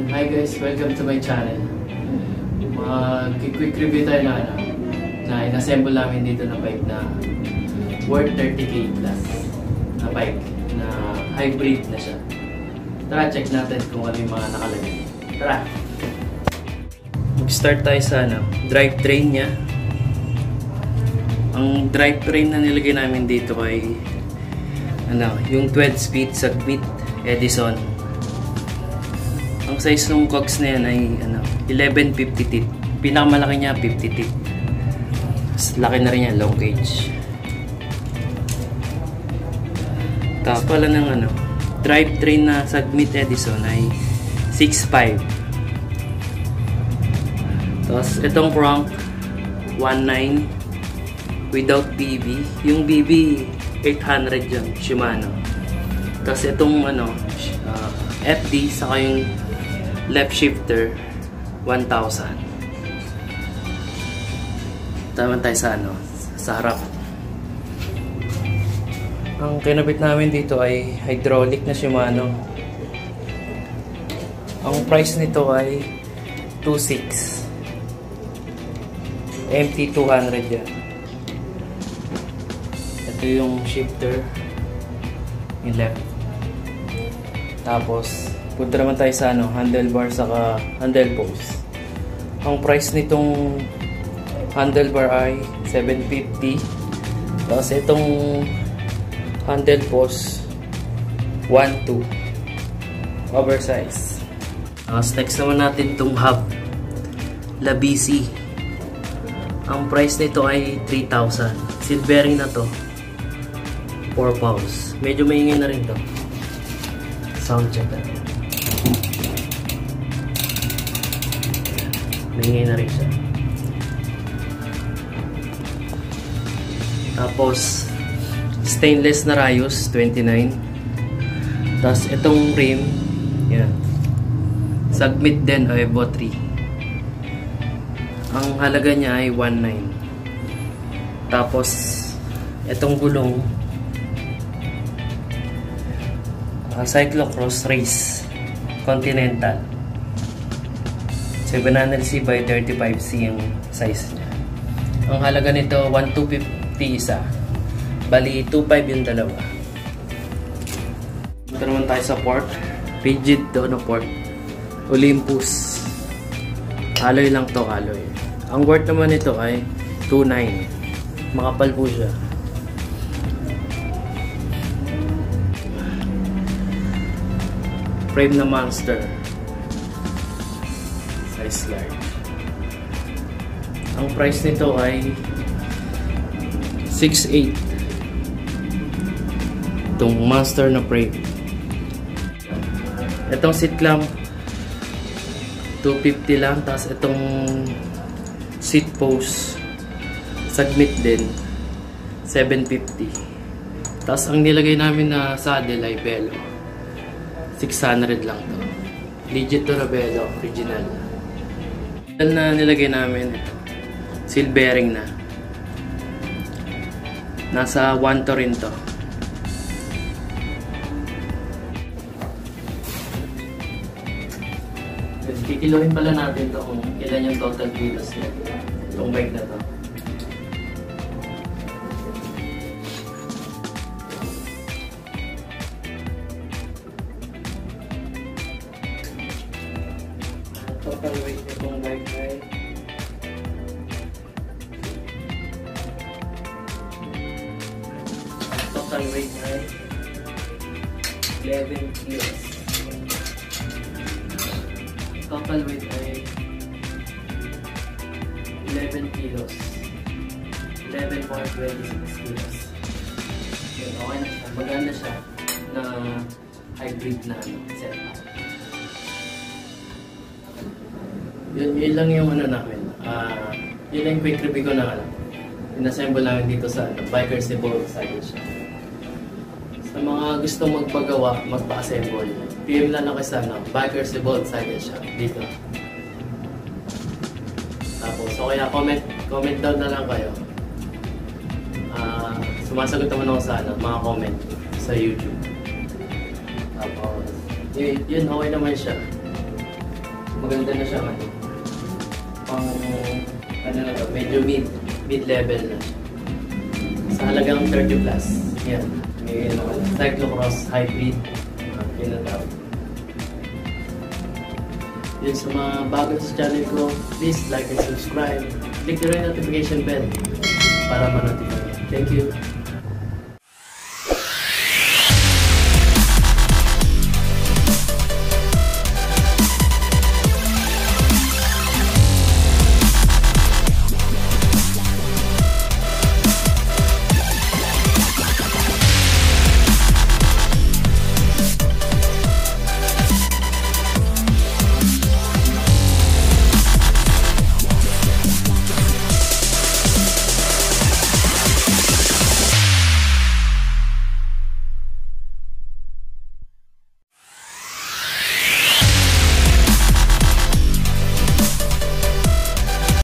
Hi guys, welcome to my channel. Mag-quick review tayo na in-assemble namin dito na bike na worth 30k plus na bike na hybrid na siya. Tara, check natin kung ano yung mga nakalagay. Tara! Mag-start tayo sa drivetrain niya. Ang drivetrain na nilagay namin dito ay yung 12-speed Segwit Edison. Ang size ng cogs na yan ay 1150 teeth. Pinakamalaki niya 50 teeth. Laki na rin yan, long gauge. Tapos pala ng drivetrain na Segwit Edison ay 6.5. Tapos itong crank 1.9 without BB. Yung BB 800 yun, Shimano. Tapos itong FD saka yung left shifter 1,000. Tama tayo sa harap. Ang kinabit namin dito ay hydraulic na Shimano. Ang price nito ay 2,600. MT200 yan. Ito yung shifter, yung left. Tapos punta naman tayo sa handlebar saka handle post. Ang price nitong handlebar ay 750. Tapos itong handle post 1.2 oversize. Tapos next naman natin itong hub Labisi. Ang price nito ay 3,000. Seat bearing na to 4 pounds. Medyo maingay na rin to. Sound check natin. Maingay na rin siya. Tapos stainless na rayos 29. Tapos itong rim yan, Segwit din o Evo 3. Ang halaga niya ay 1.9. Tapos itong gulong Cyclocross Race Continental 700C by 35C yung size niya. Ang halaga nito 1,250 isa. Bali 2,500 yung dalawa. Ito naman tayo sa port. Rigid to na port. Olympus. Alloy lang to, alloy. Ang worth naman nito ay 2,900. Makapal po siya. Frame na Monster. Size large. Ang price nito ay 6,800. Itong Monster na frame. Itong seat clamp 250 lang. Tapos itong seat post Segwit din 750. Tapos ang nilagay namin na saddle ay Velo 600 lang to. Legit to na Velo, original. Yan na nilagay namin ito. Seal bearing na. Nasa 1 to rin to. Kikilohin pala natin to kung ilan yung total kilos niya. Itong bike na to. Total weight nitong bike ay total weight ay 11 kilos. Total weight ay 11 kilos. 11.26 kilos. Yun, okay na siya. Maganda siya na hybrid na setup. Yun lang yung namin. Yun lang yung quick review ko na in-assemble namin dito sa Bikers Evolve Cycle Shop. Sa mga gustong magpagawa, magpa-assemble, PM lang ako sa Bikers Evolve Cycle Shop dito. Tapos so kaya comment down na lang kayo. Sumasagot naman ako sa mga comment sa YouTube. Tapos yun, okay naman siya. maganda na siya ano. Pang ano na to, medyo mid-level na siya. Sa halagang 30 plus. Yan. May ano, cyclocross hybrid. Yun na tawag. Yun sa mga bago sa channel ko, please like and subscribe. Click the ring notification bell para ma-notify. Thank you.